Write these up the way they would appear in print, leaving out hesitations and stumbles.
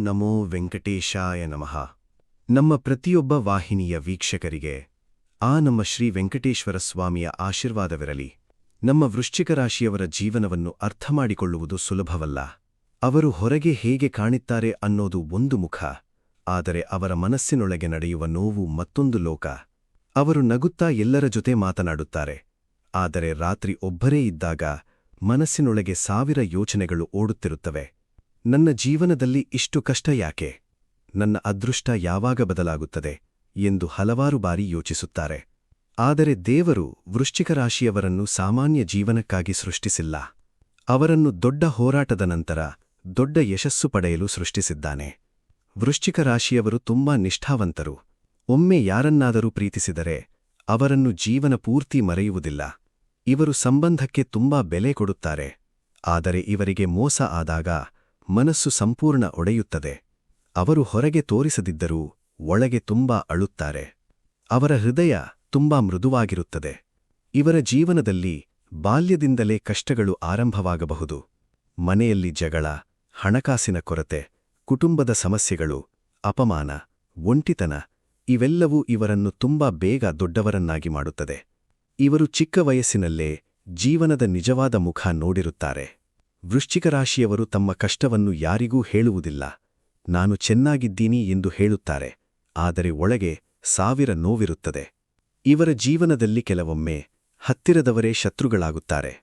ನಮೋ ವೆಂಕಟೇಶಾಯ ನಮಃ. ನಮ್ಮ ಪ್ರತಿಯೊಬ್ಬ ವಾಹಿನಿಯ ವೀಕ್ಷಕರಿಗೆ ನಮ್ಮ ಶ್ರೀ ವೆಂಕಟೇಶ್ವರ ಸ್ವಾಮಿಯ ಆಶೀರ್ವಾದವಿರಲಿ. ನಮ್ಮ ವೃಶ್ಚಿಕ ರಾಶಿಯವರ ಜೀವನವನ್ನು ಅರ್ಥಮಾಡಿಕೊಳ್ಳುವುದು ಸುಲಭವಲ್ಲ. ಅವರು ಹೊರಗೆ ಹೇಗೆ ಕಾಣುತ್ತಾರೆ ಅನ್ನೋದು ಒಂದು ಮುಖ, ಆದರೆ ಅವರ ಮನಸ್ಸಿನೊಳಗೆ ನಡೆಯುವ ನೋವು ಮತ್ತೊಂದು ಲೋಕ. ಅವರು ನಗುತ್ತಾ ಎಲ್ಲರ ಜೊತೆ ಮಾತನಾಡುತ್ತಾರೆ, ಆದರೆ ರಾತ್ರಿ ಒಬ್ಬರೇ ಇದ್ದಾಗ ಮನಸ್ಸಿನೊಳಗೆ ಸಾವಿರ ಯೋಚನೆಗಳು ಓಡುತ್ತಿರುತ್ತವೆ. ನನ್ನ ಜೀವನದಲ್ಲಿ ಇಷ್ಟು ಕಷ್ಟ ಯಾಕೆ? ನನ್ನ ಅದೃಷ್ಟ ಯಾವಾಗ ಬದಲಾಗುತ್ತದೆ ಎಂದು ಹಲವಾರು ಬಾರಿ ಯೋಚಿಸುತ್ತಾರೆ. ಆದರೆ ದೇವರು ವೃಶ್ಚಿಕ ರಾಶಿಯವರನ್ನು ಸಾಮಾನ್ಯ ಜೀವನಕ್ಕಾಗಿ ಸೃಷ್ಟಿಸಿಲ್ಲ. ಅವರನ್ನು ದೊಡ್ಡ ಹೋರಾಟದ ನಂತರ ದೊಡ್ಡ ಯಶಸ್ಸು ಪಡೆಯಲು ಸೃಷ್ಟಿಸಿದ್ದಾನೆ. ವೃಶ್ಚಿಕ ರಾಶಿಯವರು ತುಂಬಾ ನಿಷ್ಠಾವಂತರು. ಒಮ್ಮೆ ಯಾರನ್ನಾದರೂ ಪ್ರೀತಿಸಿದರೆ ಅವರನ್ನು ಜೀವನ ಪೂರ್ತಿ ಮರೆಯುವುದಿಲ್ಲ. ಇವರು ಸಂಬಂಧಕ್ಕೆ ತುಂಬಾ ಬೆಲೆ ಕೊಡುತ್ತಾರೆ. ಆದರೆ ಇವರಿಗೆ ಮೋಸ ಆದಾಗ ಮನಸ್ಸು ಸಂಪೂರ್ಣ ಒಡೆಯುತ್ತದೆ. ಅವರು ಹೊರಗೆ ತೋರಿಸದಿದ್ದರೂ ಒಳಗೆ ತುಂಬಾ ಅಳುತ್ತಾರೆ. ಅವರ ಹೃದಯ ತುಂಬಾ ಮೃದುವಾಗಿರುತ್ತದೆ. ಇವರ ಜೀವನದಲ್ಲಿ ಬಾಲ್ಯದಿಂದಲೇ ಕಷ್ಟಗಳು ಆರಂಭವಾಗಬಹುದು. ಮನೆಯಲ್ಲಿ ಜಗಳ, ಹಣಕಾಸಿನ ಕೊರತೆ, ಕುಟುಂಬದ ಸಮಸ್ಯೆಗಳು, ಅಪಮಾನ, ಒಂಟಿತನ ಇವೆಲ್ಲವೂ ಇವರನ್ನು ತುಂಬಾ ಬೇಗ ದೊಡ್ಡವರನ್ನಾಗಿ ಮಾಡುತ್ತದೆ. ಇವರು ಚಿಕ್ಕ ವಯಸ್ಸಿನಲ್ಲೇ ಜೀವನದ ನಿಜವಾದ ಮುಖ ನೋಡಿರುತ್ತಾರೆ. ವೃಶ್ಚಿಕ ರಾಶಿಯವರು ತಮ್ಮ ಕಷ್ಟವನ್ನು ಯಾರಿಗೂ ಹೇಳುವುದಿಲ್ಲ. ನಾನು ಚೆನ್ನಾಗಿದ್ದೀನಿ ಎಂದು ಹೇಳುತ್ತಾರೆ, ಆದರೆ ಒಳಗೆ ಸಾವಿರ ನೋವಿರುತ್ತದೆ. ಇವರ ಜೀವನದಲ್ಲಿ ಕೆಲವೊಮ್ಮೆ ಹತ್ತಿರದವರೇ ಶತ್ರುಗಳಾಗುತ್ತಾರೆ.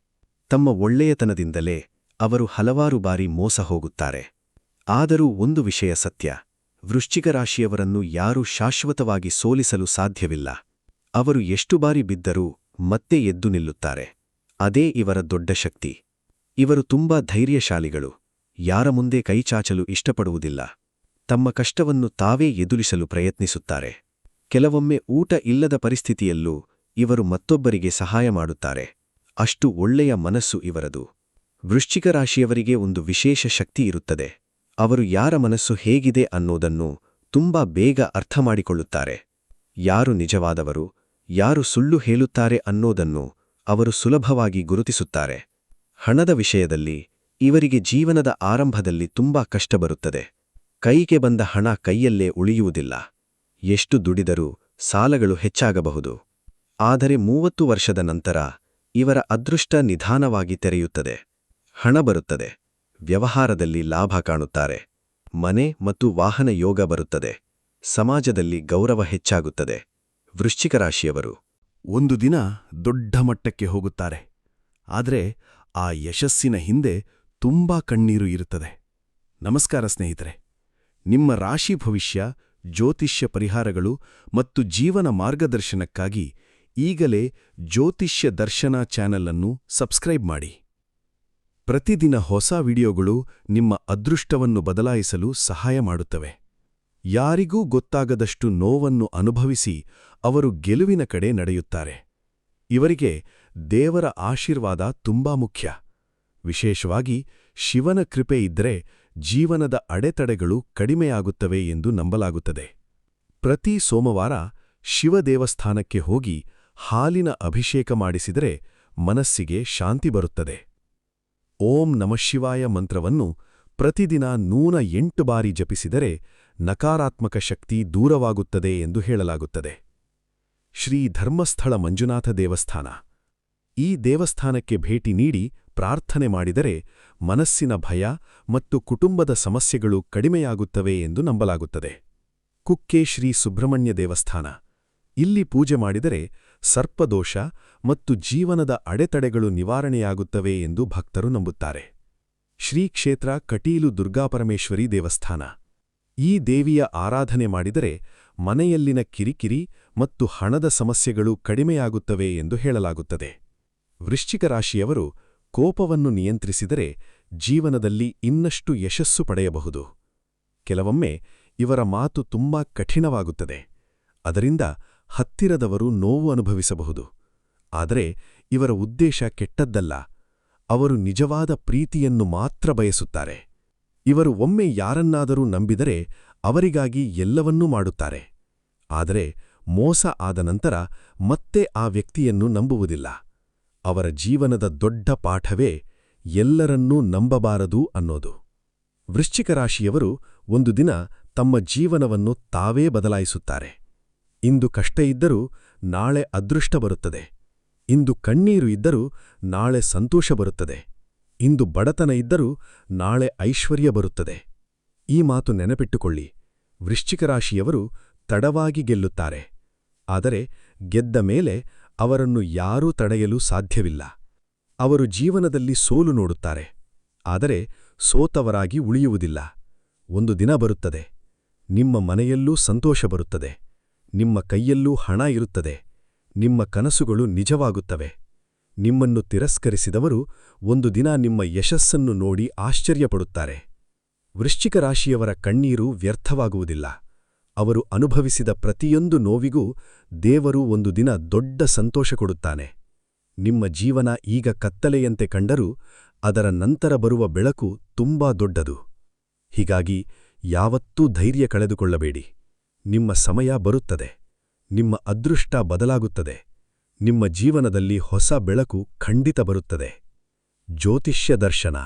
ತಮ್ಮ ಒಳ್ಳೆಯತನದಿಂದಲೇ ಅವರು ಹಲವಾರು ಬಾರಿ ಮೋಸ ಹೋಗುತ್ತಾರೆ. ಆದರೂ ಒಂದು ವಿಷಯ ಸತ್ಯ, ವೃಶ್ಚಿಕ ರಾಶಿಯವರನ್ನು ಯಾರೂ ಶಾಶ್ವತವಾಗಿ ಸೋಲಿಸಲು ಸಾಧ್ಯವಿಲ್ಲ. ಅವರು ಎಷ್ಟು ಬಾರಿ ಬಿದ್ದರೂ ಮತ್ತೆ ಎದ್ದು ನಿಲ್ಲುತ್ತಾರೆ. ಅದೇ ಇವರ ದೊಡ್ಡ ಶಕ್ತಿ. ಇವರು ತುಂಬಾ ಧೈರ್ಯಶಾಲಿಗಳು. ಯಾರ ಮುಂದೆ ಕೈಚಾಚಲು ಇಷ್ಟಪಡುವುದಿಲ್ಲ. ತಮ್ಮ ಕಷ್ಟವನ್ನು ತಾವೇ ಎದುರಿಸಲು ಪ್ರಯತ್ನಿಸುತ್ತಾರೆ. ಕೆಲವೊಮ್ಮೆ ಊಟ ಇಲ್ಲದ ಪರಿಸ್ಥಿತಿಯಲ್ಲೂ ಇವರು ಮತ್ತೊಬ್ಬರಿಗೆ ಸಹಾಯ ಮಾಡುತ್ತಾರೆ. ಅಷ್ಟು ಒಳ್ಳೆಯ ಮನಸ್ಸು ಇವರದು. ವೃಶ್ಚಿಕ ರಾಶಿಯವರಿಗೆ ಒಂದು ವಿಶೇಷ ಶಕ್ತಿ ಇರುತ್ತದೆ. ಅವರು ಯಾರ ಮನಸ್ಸು ಹೇಗಿದೆ ಅನ್ನೋದನ್ನು ತುಂಬಾ ಬೇಗ ಅರ್ಥಮಾಡಿಕೊಳ್ಳುತ್ತಾರೆ. ಯಾರು ನಿಜವಾದವರು, ಯಾರು ಸುಳ್ಳು ಹೇಳುತ್ತಾರೆ ಅನ್ನೋದನ್ನು ಅವರು ಸುಲಭವಾಗಿ ಗುರುತಿಸುತ್ತಾರೆ. ಹಣದ ವಿಷಯದಲ್ಲಿ ಇವರಿಗೆ ಜೀವನದ ಆರಂಭದಲ್ಲಿ ತುಂಬಾ ಕಷ್ಟ ಬರುತ್ತದೆ. ಕೈಗೆ ಬಂದ ಹಣ ಕೈಯಲ್ಲೇ ಉಳಿಯುವುದಿಲ್ಲ. ಎಷ್ಟು ದುಡಿದರೂ ಸಾಲಗಳು ಹೆಚ್ಚಾಗಬಹುದು. ಆದರೆ 30 ವರ್ಷದ ನಂತರ ಇವರ ಅದೃಷ್ಟ ನಿಧಾನವಾಗಿ ತೆರೆಯುತ್ತದೆ. ಹಣ ಬರುತ್ತದೆ. ವ್ಯವಹಾರದಲ್ಲಿ ಲಾಭ ಕಾಣುತ್ತಾರೆ. ಮನೆ ಮತ್ತು ವಾಹನ ಯೋಗ ಬರುತ್ತದೆ. ಸಮಾಜದಲ್ಲಿ ಗೌರವ ಹೆಚ್ಚಾಗುತ್ತದೆ. ವೃಶ್ಚಿಕ ರಾಶಿಯವರು ಒಂದು ದಿನ ದೊಡ್ಡ ಮಟ್ಟಕ್ಕೆ ಹೋಗುತ್ತಾರೆ. ಆದರೆ ಆ ಯಶಸ್ಸಿನ ಹಿಂದೆ ತುಂಬಾ ಕಣ್ಣೀರು ಇರುತ್ತದೆ. ನಮಸ್ಕಾರ ಸ್ನೇಹಿತರೆ, ನಿಮ್ಮ ರಾಶಿ ಭವಿಷ್ಯ, ಜ್ಯೋತಿಷ್ಯ ಪರಿಹಾರಗಳು ಮತ್ತು ಜೀವನ ಮಾರ್ಗದರ್ಶನಕ್ಕಾಗಿ ಈಗಲೇ ಜ್ಯೋತಿಷ್ಯ ದರ್ಶನ ಚಾನೆಲ್ ಅನ್ನು ಸಬ್ಸ್ಕ್ರೈಬ್ ಮಾಡಿ. ಪ್ರತಿದಿನ ಹೊಸ ವಿಡಿಯೋಗಳು ನಿಮ್ಮ ಅದೃಷ್ಟವನ್ನು ಬದಲಾಯಿಸಲು ಸಹಾಯ ಮಾಡುತ್ತವೆ. ಯಾರಿಗೂ ಗೊತ್ತಾಗದಷ್ಟು ನೋವನ್ನು ಅನುಭವಿಸಿ ಅವರು ಗೆಲುವಿನ ಕಡೆ ನಡೆಯುತ್ತಾರೆ. ಇವರಿಗೆ ದೇವರ ಆಶೀರ್ವಾದ ತುಂಬಾ ಮುಖ್ಯ. ವಿಶೇಷವಾಗಿ ಶಿವನ ಕೃಪೆ ಇದ್ದರೆ ಜೀವನದ ಅಡೆತಡೆಗಳು ಕಡಿಮೆಯಾಗುತ್ತವೆ ಎಂದು ನಂಬಲಾಗುತ್ತದೆ. ಪ್ರತಿ ಸೋಮವಾರ ಶಿವ ದೇವಸ್ಥಾನಕ್ಕೆ ಹೋಗಿ ಹಾಲಿನ ಅಭಿಷೇಕ ಮಾಡಿಸಿದರೆ ಮನಸ್ಸಿಗೆ ಶಾಂತಿ ಬರುತ್ತದೆ. ಓಂ ನಮಃಶಿವಾಯ ಮಂತ್ರವನ್ನು ಪ್ರತಿದಿನ 108 ಬಾರಿ ಜಪಿಸಿದರೆ ನಕಾರಾತ್ಮಕ ಶಕ್ತಿ ದೂರವಾಗುತ್ತದೆ ಎಂದು ಹೇಳಲಾಗುತ್ತದೆ. ಶ್ರೀ ಧರ್ಮಸ್ಥಳ ಮಂಜುನಾಥ ದೇವಸ್ಥಾನ. ಈ ದೇವಸ್ಥಾನಕ್ಕೆ ಭೇಟಿ ನೀಡಿ ಪ್ರಾರ್ಥನೆ ಮಾಡಿದರೆ ಮನಸ್ಸಿನ ಭಯ ಮತ್ತು ಕುಟುಂಬದ ಸಮಸ್ಯೆಗಳು ಕಡಿಮೆಯಾಗುತ್ತವೆ ಎಂದು ನಂಬಲಾಗುತ್ತದೆ. ಕುಕ್ಕೆ ಶ್ರೀ ಸುಬ್ರಹ್ಮಣ್ಯ ದೇವಸ್ಥಾನ. ಇಲ್ಲಿ ಪೂಜೆ ಮಾಡಿದರೆ ಸರ್ಪದೋಷ ಮತ್ತು ಜೀವನದ ಅಡೆತಡೆಗಳು ನಿವಾರಣೆಯಾಗುತ್ತವೆ ಎಂದು ಭಕ್ತರು ನಂಬುತ್ತಾರೆ. ಶ್ರೀ ಕ್ಷೇತ್ರ ಕಟೀಲು ದುರ್ಗಾಪರಮೇಶ್ವರಿ ದೇವಸ್ಥಾನ. ಈ ದೇವಿಯ ಆರಾಧನೆ ಮಾಡಿದರೆ ಮನೆಯಲ್ಲಿನ ಕಿರಿಕಿರಿ ಮತ್ತು ಹಣದ ಸಮಸ್ಯೆಗಳು ಕಡಿಮೆಯಾಗುತ್ತವೆ ಎಂದು ಹೇಳಲಾಗುತ್ತದೆ. ವೃಶ್ಚಿಕ ರಾಶಿಯವರು ಕೋಪವನ್ನು ನಿಯಂತ್ರಿಸಿದರೆ ಜೀವನದಲ್ಲಿ ಇನ್ನಷ್ಟು ಯಶಸ್ಸು ಪಡೆಯಬಹುದು. ಕೆಲವೊಮ್ಮೆ ಇವರ ಮಾತು ತುಂಬಾ ಕಠಿಣವಾಗುತ್ತದೆ. ಅದರಿಂದ ಹತ್ತಿರದವರು ನೋವು ಅನುಭವಿಸಬಹುದು. ಆದರೆ ಇವರ ಉದ್ದೇಶ ಕೆಟ್ಟದ್ದಲ್ಲ. ಅವರು ನಿಜವಾದ ಪ್ರೀತಿಯನ್ನು ಮಾತ್ರ ಬಯಸುತ್ತಾರೆ. ಇವರು ಒಮ್ಮೆ ಯಾರನ್ನಾದರೂ ನಂಬಿದರೆ ಅವರಿಗಾಗಿ ಎಲ್ಲವನ್ನೂ ಮಾಡುತ್ತಾರೆ. ಆದರೆ ಮೋಸ ಆದ ನಂತರ ಮತ್ತೆ ಆ ವ್ಯಕ್ತಿಯನ್ನು ನಂಬುವುದಿಲ್ಲ. ಅವರ ಜೀವನದ ದೊಡ್ಡ ಪಾಠವೇ ಎಲ್ಲರನ್ನೂ ನಂಬಬಾರದು ಅನ್ನೋದು. ವೃಶ್ಚಿಕ ರಾಶಿಯವರು ಒಂದು ದಿನ ತಮ್ಮ ಜೀವನವನ್ನು ತಾವೇ ಬದಲಾಯಿಸುತ್ತಾರೆ. ಇಂದು ಕಷ್ಟ ಇದ್ದರೂ ನಾಳೆ ಅದೃಷ್ಟ ಬರುತ್ತದೆ. ಇಂದು ಕಣ್ಣೀರು ಇದ್ದರೂ ನಾಳೆ ಸಂತೋಷ ಬರುತ್ತದೆ. ಇಂದು ಬಡತನ ಇದ್ದರೂ ನಾಳೆ ಐಶ್ವರ್ಯ ಬರುತ್ತದೆ. ಈ ಮಾತು ನೆನಪಿಟ್ಟುಕೊಳ್ಳಿ. ವೃಶ್ಚಿಕ ರಾಶಿಯವರು ತಡವಾಗಿ ಗೆಲ್ಲುತ್ತಾರೆ. ಆದರೆ ಗೆದ್ದ ಮೇಲೆ ಅವರನ್ನು ಯಾರೂ ತಡೆಯಲು ಸಾಧ್ಯವಿಲ್ಲ. ಅವರು ಜೀವನದಲ್ಲಿ ಸೋಲು ನೋಡುತ್ತಾರೆ. ಆದರೆ ಸೋತವರಾಗಿ ಉಳಿಯುವುದಿಲ್ಲ. ಒಂದು ದಿನ ಬರುತ್ತದೆ. ನಿಮ್ಮ ಮನೆಯಲ್ಲೂ ಸಂತೋಷ ಬರುತ್ತದೆ. ನಿಮ್ಮ ಕೈಯಲ್ಲೂ ಹಣ ಇರುತ್ತದೆ. ನಿಮ್ಮ ಕನಸುಗಳು ನಿಜವಾಗುತ್ತವೆ. ನಿಮ್ಮನ್ನು ತಿರಸ್ಕರಿಸಿದವರು ಒಂದು ದಿನ ನಿಮ್ಮ ಯಶಸ್ಸನ್ನು ನೋಡಿ ಆಶ್ಚರ್ಯಪಡುತ್ತಾರೆ. ವೃಶ್ಚಿಕ ರಾಶಿಯವರ ಕಣ್ಣೀರು ವ್ಯರ್ಥವಾಗುವುದಿಲ್ಲ. ಅವರು ಅನುಭವಿಸಿದ ಪ್ರತಿಯೊಂದು ನೋವಿಗೂ ದೇವರು ಒಂದು ದಿನ ದೊಡ್ಡ ಸಂತೋಷ ಕೊಡುತ್ತಾನೆ. ನಿಮ್ಮ ಜೀವನ ಈಗ ಕತ್ತಲೆಯಂತೆ ಕಂಡರೂ ಅದರ ನಂತರ ಬರುವ ಬೆಳಕು ತುಂಬಾ ದೊಡ್ಡದು. ಹೀಗಾಗಿ ಯಾವತ್ತೂ ಧೈರ್ಯ ಕಳೆದುಕೊಳ್ಳಬೇಡಿ. ನಿಮ್ಮ ಸಮಯ ಬರುತ್ತದೆ. ನಿಮ್ಮ ಅದೃಷ್ಟ ಬದಲಾಗುತ್ತದೆ. ನಿಮ್ಮ ಜೀವನದಲ್ಲಿ ಹೊಸ ಬೆಳಕು ಖಂಡಿತ ಬರುತ್ತದೆ. ಜ್ಯೋತಿಷ್ಯ ದರ್ಶನ.